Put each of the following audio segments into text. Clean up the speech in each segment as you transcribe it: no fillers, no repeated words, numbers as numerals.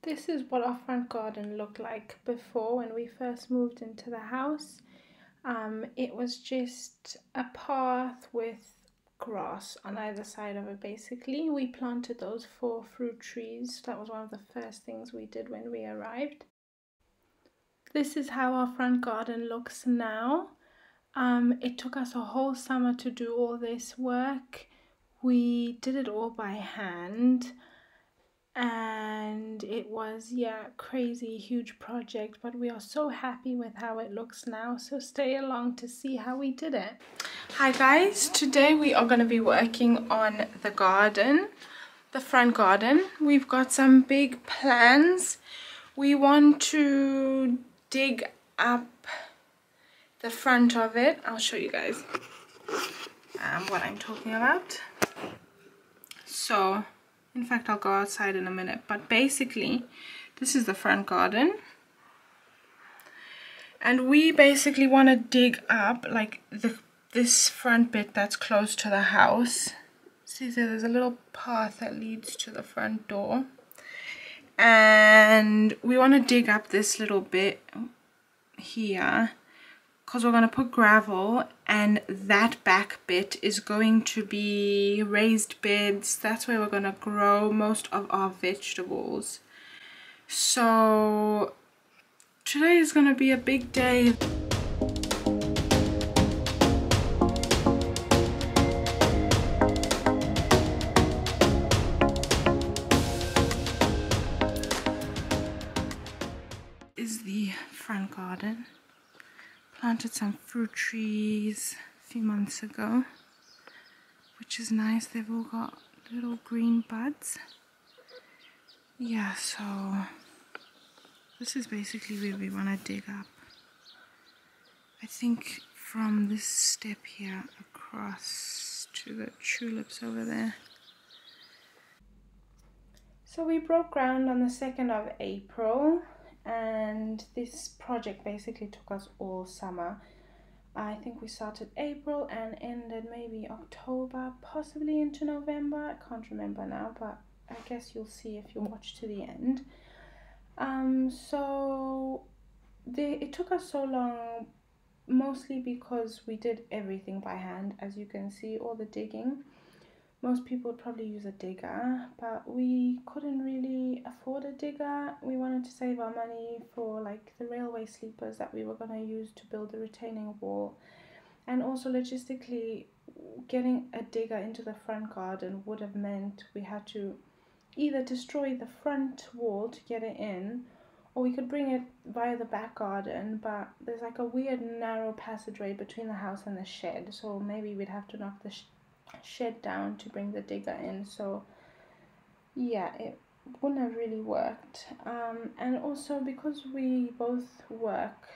This is what our front garden looked like before when we first moved into the house. It was just a path with grass on either side of it basically. We planted those 4 fruit trees. That was one of the first things we did when we arrived. This is how our front garden looks now. It took us a whole summer to do all this work. We did it all by hand. And it was, yeah, crazy huge project, but we are so happy with how it looks now, so stay along to see how we did it. Hi guys, today we are going to be working on the garden, the front garden. We've got some big plans. We want to dig up the front of it. I'll show you guys what I'm talking about. So in fact, I'll go outside in a minute, but basically this is the front garden, and we basically want to dig up like this front bit that's close to the house. See, there's a little path that leads to the front door, and we want to dig up this little bit here because we're going to put gravel, and that back bit is going to be raised beds. That's where we're going to grow most of our vegetables. So today is going to be a big day. Is the front garden. Planted some fruit trees a few months ago, which is nice. They've all got little green buds. Yeah, so this is basically where we want to dig up. I think from this step here across to the tulips over there. So we broke ground on the 2nd of April. And this project basically took us all summer. I think we started April and ended maybe October, possibly into November. I can't remember now, but I guess you'll see if you watch to the end. It took us so long, mostly because we did everything by hand. As you can see, all the digging. Most people would probably use a digger, but we couldn't really afford a digger. We wanted to save our money for like the railway sleepers that we were going to use to build the retaining wall. And also logistically, getting a digger into the front garden would have meant we had to either destroy the front wall to get it in, or we could bring it via the back garden, but there's like a weird narrow passageway between the house and the shed, so maybe we'd have to knock the shed down to bring the digger in. So yeah, it wouldn't have really worked. And also because we both work,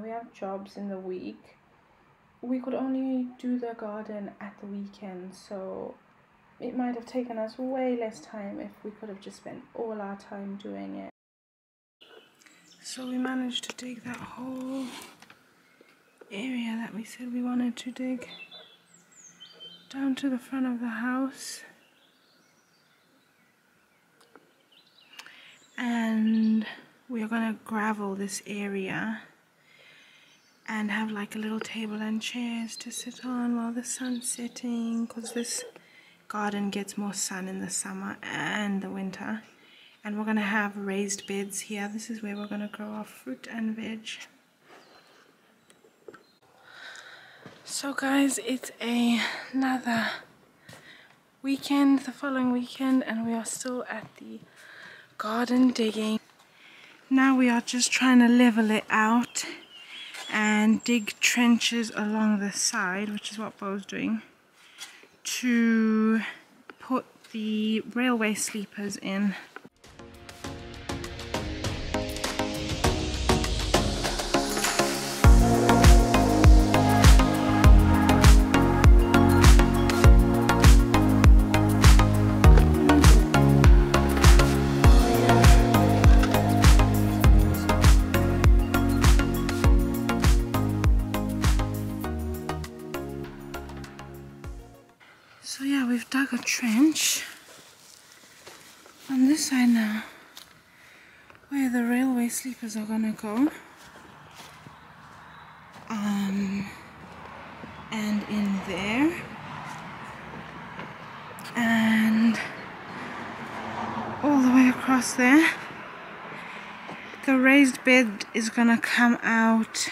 we have jobs in the week, we could only do the garden at the weekend, so it might have taken us way less time if we could have just spent all our time doing it. So we managed to dig that whole area that we said we wanted to dig down to the front of the house, and we are going to gravel this area and have like a little table and chairs to sit on while the sun's setting, because this garden gets more sun in the summer and the winter. And we're going to have raised beds here. This is where we're going to grow our fruit and veg. So guys, it's another weekend, the following weekend, and we are still at the garden digging. Now we are just trying to level it out and dig trenches along the side, which is what Bo's doing, to put the railway sleepers in. So yeah, we've dug a trench on this where the railway sleepers are gonna go. And in there. And all the way across there. The raised bed is gonna come out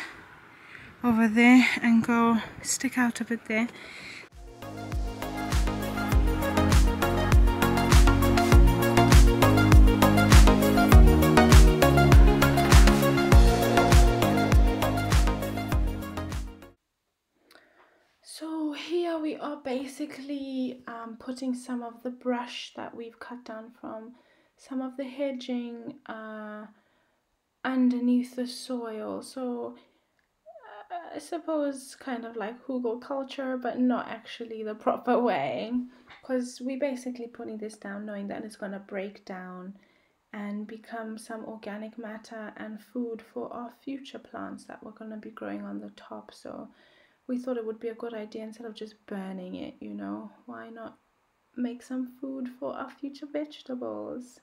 over there and go stick out a bit there. So here we are basically putting some of the brush that we've cut down from some of the hedging underneath the soil. So I suppose kind of like Hugel culture, but not actually the proper way, because we basically putting this down knowing that it's going to break down and become some organic matter and food for our future plants that we're going to be growing on the top. So we thought it would be a good idea, instead of just burning it, you know, why not make some food for our future vegetables?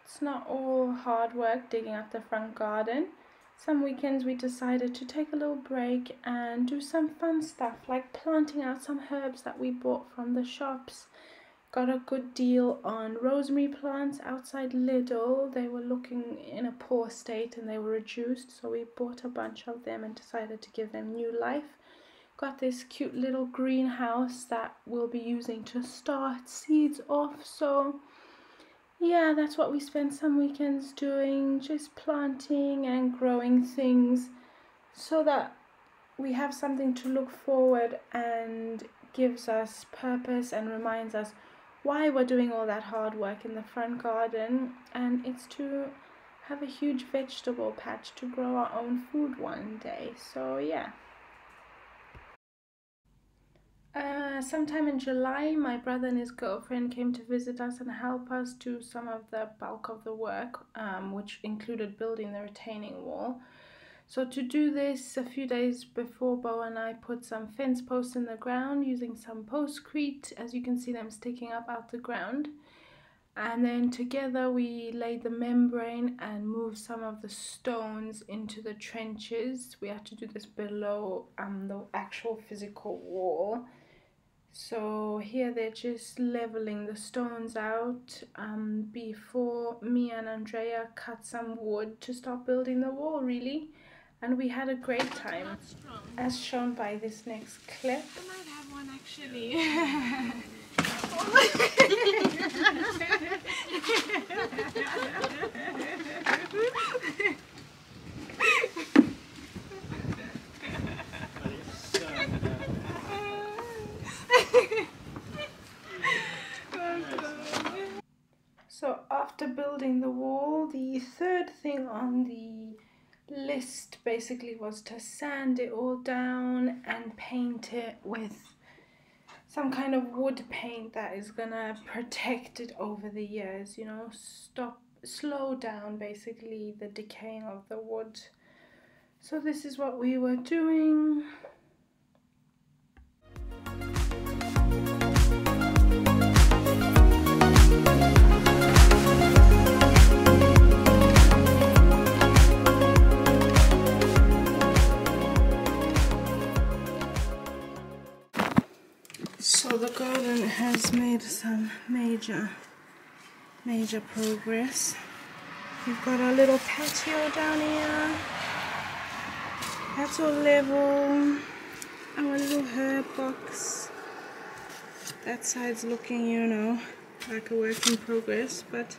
It's not all hard work digging up the front garden. Some weekends we decided to take a little break and do some fun stuff, like planting out some herbs that we bought from the shops. Got a good deal on rosemary plants outside Lidl. They were looking in a poor state and they were reduced, so we bought a bunch of them and decided to give them new life. Got this cute little greenhouse that we'll be using to start seeds off. So yeah, that's what we spend some weekends doing, just planting and growing things so that we have something to look forward and gives us purpose and reminds us why we're doing all that hard work in the front garden, and it's to have a huge vegetable patch to grow our own food one day. So yeah. Sometime in July, my brother and his girlfriend came to visit us and help us do some of the bulk of the work, which included building the retaining wall. So to do this, a few days before, Bo and I put some fence posts in the ground using some postcrete, as you can see them sticking up out the ground. And then together we laid the membrane and moved some of the stones into the trenches. We had to do this below the actual physical wall. So here they're just leveling the stones out before me and Andrea cut some wood to start building the wall, really. And we had a great time, as shown by this next clip. I might have one actually. So after building the wall, the third thing on the list basically was to sand it all down and paint it with some kind of wood paint that is gonna protect it over the years, you know, slow down basically the decaying of the wood. So this is what we were doing. So the garden has made some major progress. We've got our little patio down here. That's all level. Our little herb box. That side's looking, you know, like a work in progress, but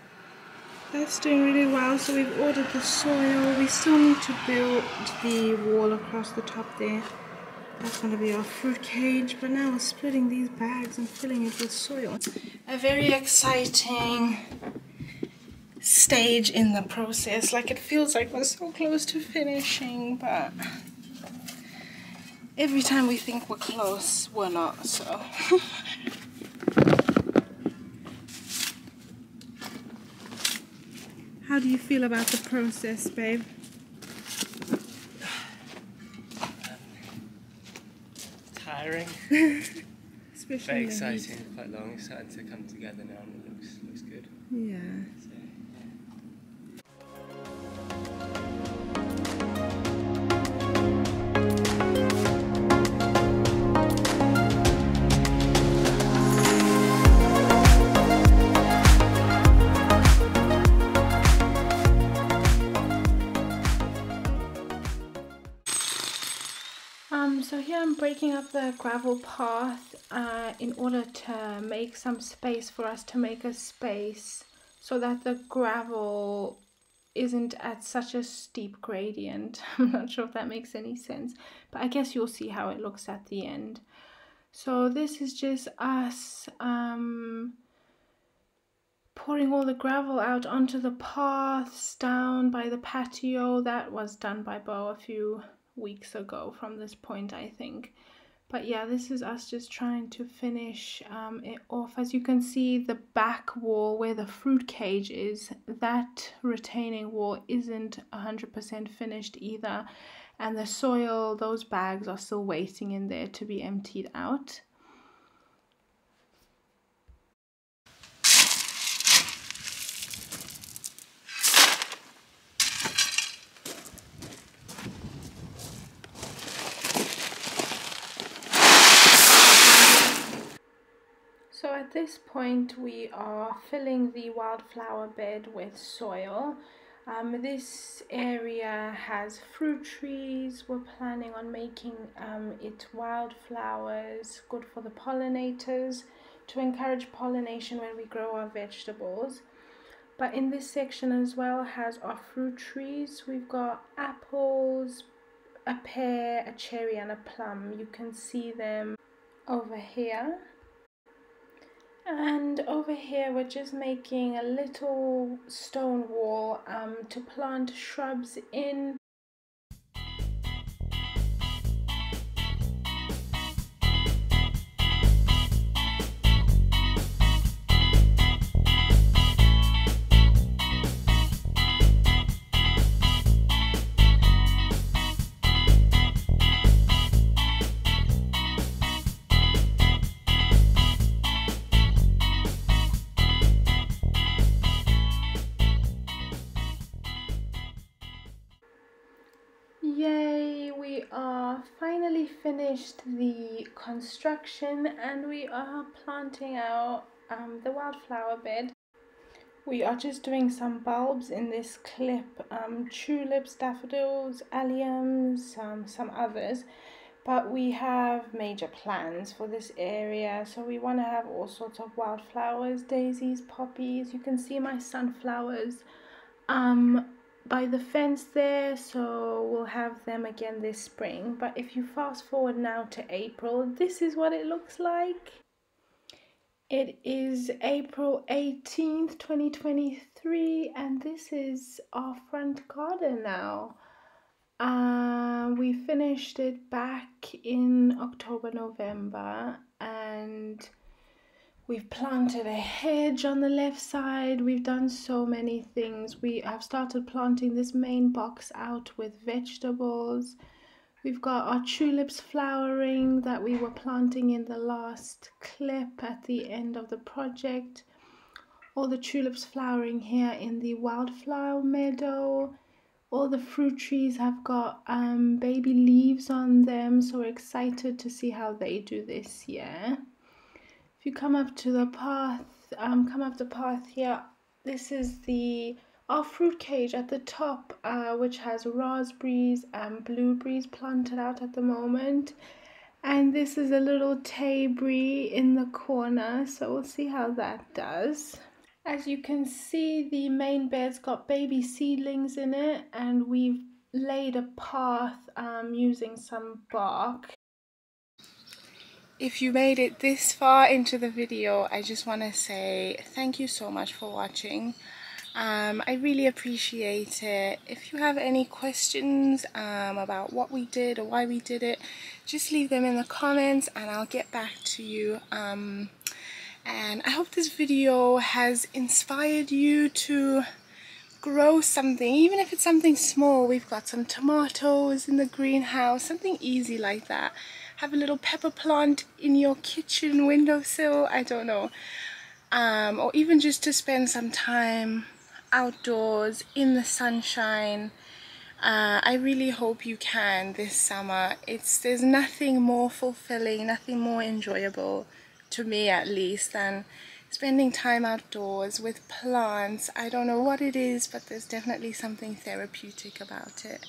that's doing really well. So we've ordered the soil. We still need to build the wall across the top there. That's going to be our fruit cage, but now we're splitting these bags and filling it with soil. A very exciting stage in the process. Like, it feels like we're so close to finishing, but every time we think we're close, we're not, so. How do you feel about the process, babe? Tiring. Especially very exciting, quite long. It's starting to come together now and it looks good. Yeah. So, yeah. I'm breaking up the gravel path in order to make some space for us to make a space so that the gravel isn't at such a steep gradient. I'm not sure if that makes any sense, but I guess you'll see how it looks at the end. So this is just us pouring all the gravel out onto the paths down by the patio. That was done by Bo a few weeks ago from this point, I think. But yeah, this is us just trying to finish it off. As you can see, the back wall where the fruit cage is, that retaining wall isn't 100% finished either. And the soil, those bags are still waiting in there to be emptied out. So at this point we are filling the wildflower bed with soil. This area has fruit trees. We're planning on making it wildflowers, good for the pollinators, to encourage pollination when we grow our vegetables. But in this section as well has our fruit trees. We've got apples, a pear, a cherry and a plum. You can see them over here. And over here we're just making a little stone wall to plant shrubs in. Yay, we are finally finished the construction and we are planting out the wildflower bed. We are just doing some bulbs in this clip, tulips, daffodils, alliums, some others. But we have major plans for this area, so we want to have all sorts of wildflowers, daisies, poppies. You can see my sunflowers by the fence there, so we'll have them again this spring. But if you fast forward now to April, this is what it looks like. It is April 18th, 2023, and this is our front garden now. We finished it back in October, November, and we've planted a hedge on the left side. We've done so many things. We have started planting this main box out with vegetables. We've got our tulips flowering that we were planting in the last clip at the end of the project. All the tulips flowering here in the wildflower meadow. All the fruit trees have got baby leaves on them, so we're excited to see how they do this year. If you come up to the path, here, this is our fruit cage at the top, which has raspberries and blueberries planted out at the moment. And this is a little tayberry in the corner, so we'll see how that does. As you can see, the main bed's got baby seedlings in it, and we've laid a path using some bark. If you made it this far into the video, I just want to say thank you so much for watching. I really appreciate it. If you have any questions about what we did or why we did it, just leave them in the comments and I'll get back to you. And I hope this video has inspired you to grow something, even if it's something small. We've got some tomatoes in the greenhouse, something easy like that. Have a little pepper plant in your kitchen windowsill, I don't know. Or even just to spend some time outdoors in the sunshine. I really hope you can this summer. There's nothing more fulfilling, nothing more enjoyable, to me at least, than spending time outdoors with plants. I don't know what it is, but there's definitely something therapeutic about it.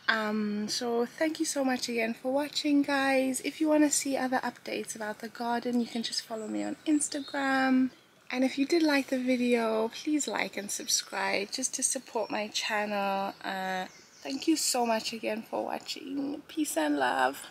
So thank you so much again for watching, guys. If you want to see other updates about the garden, you can just follow me on Instagram. And if you did like the video, please like and subscribe just to support my channel. Thank you so much again for watching. Peace and love.